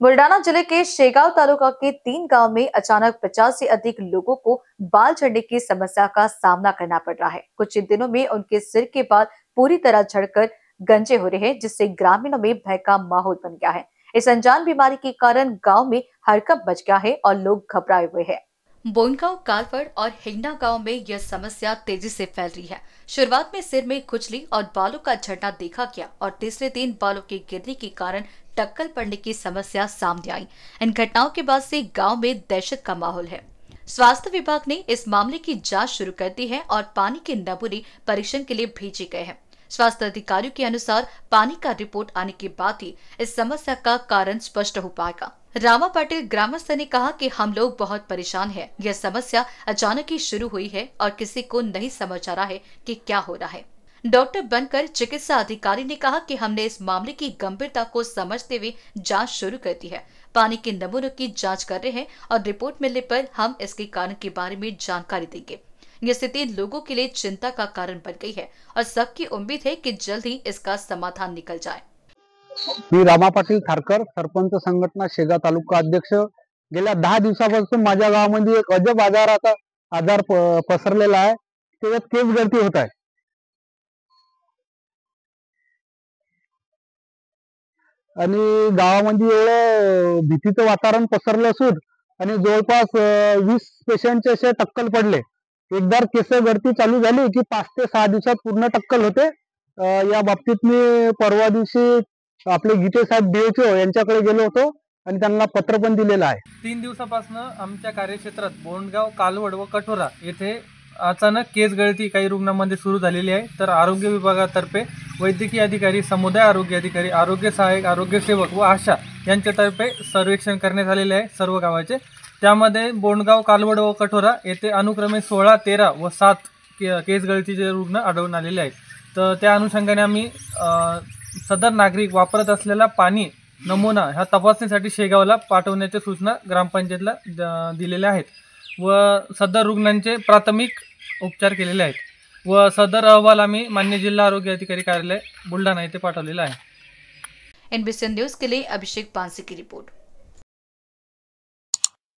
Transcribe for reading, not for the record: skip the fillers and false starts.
बुल्डाना जिले के शेगांव तालुका के 3 गांव में अचानक 50 से अधिक लोगों को बाल झड़ने की समस्या का सामना करना पड़ रहा है। कुछ ही दिनों में उनके सिर के बाल पूरी तरह झड़कर गंजे हो रहे हैं, जिससे ग्रामीणों में भय का माहौल बन गया है। इस अनजान बीमारी के कारण गांव में हड़कंप मच गया है और लोग घबराए हुए हैं। बोनगांव, कालवड़ और हिंगना गांव में यह समस्या तेजी से फैल रही है। शुरुआत में सिर में खुजली और बालों का झड़ना देखा गया और तीसरे दिन बालों के गिरने के कारण टक्कल पड़ने की समस्या सामने आई। इन घटनाओं के बाद से गांव में दहशत का माहौल है। स्वास्थ्य विभाग ने इस मामले की जांच शुरू कर दी है और पानी के नमूने परीक्षण के लिए भेजे गए हैं। स्वास्थ्य अधिकारियों के अनुसार पानी का रिपोर्ट आने के बाद ही इस समस्या का कारण स्पष्ट हो पाएगा। रामा पाटिल ग्रामस्थ ने कहा कि हम लोग बहुत परेशान हैं। यह समस्या अचानक ही शुरू हुई है और किसी को नहीं समझ आ रहा है कि क्या हो रहा है। डॉक्टर बनकर चिकित्सा अधिकारी ने कहा कि हमने इस मामले की गंभीरता को समझते हुए जांच शुरू कर दी है। पानी के नमूनों की जांच कर रहे हैं और रिपोर्ट मिलने पर हम इसके कारण के बारे में जानकारी देंगे। यह स्थिति लोगों के लिए चिंता का कारण बन गई है और सबकी उम्मीद है कि जल्द ही इसका समाधान निकल जाए। मी रामा पाटील खारकर, सरपंच संघटना शेगाव तालुका अध्यक्ष। गेल्या 10 दिवसापासून माझ्या गावामध्ये एक अजब आजार पसरलेला आहे। त्याच्यात केस गळती होत आहे आणि गावामध्ये एवढं भीतीचं वातावरण पसरलं असून आणि जवळपास 20 पेशंटचे असे टक्कल पडले। एकदा केस गळती चालू झाली की 5 ते 6 दिवसात पूर्ण टक्कल होते। या बाबतीत मी परवा दिवशी आपले गीते साहेब DHO यांच्याकडे गेलो होतो आणि त्यांना पत्र पण दिलेलं आहे। 3 दिवसापासून आमच्या कार्यक्षेत्रात बोंडगाव, कालवड व कठोरा येथे अचानक केस गळती काही रुग्णांमध्ये सुरू झालेली आहे। तर आरोग्य विभागातर्फे वैद्यकीय अधिकारी, समुदाय आरोग्य अधिकारी, आरोग्य सहाय्यक, आरोग्य सेवक व आशा यांच्यातर्फे सर्वेक्षण करण्यात आलेले आहे सर्व गावाचे। त्यामध्ये बोंडगाव, कालवड व कठोरा येथे अनुक्रमे 16, 13 व 7 केस गळतीचे रुग्ण आढळून आलेले आहेत। तर त्या अनुषंगाने आम्ही सदर नागरिक वापरत असलेला पाणी नमुना ह्या तपासणीसाठी शेगावला पाठवण्याच्या सूचना ग्रामपंचायतला दिलेल्या आहेत व सदर रुग्णांचे प्राथमिक उपचार केलेले आहेत व सदर अहवाल आम्ही मान्य जिल्हा आरोग्य अधिकारी कार्यालय बुलढाणा येथे पाठवलेला आहे। NBC न्यूज के लिए अभिषेक पानसे की रिपोर्ट।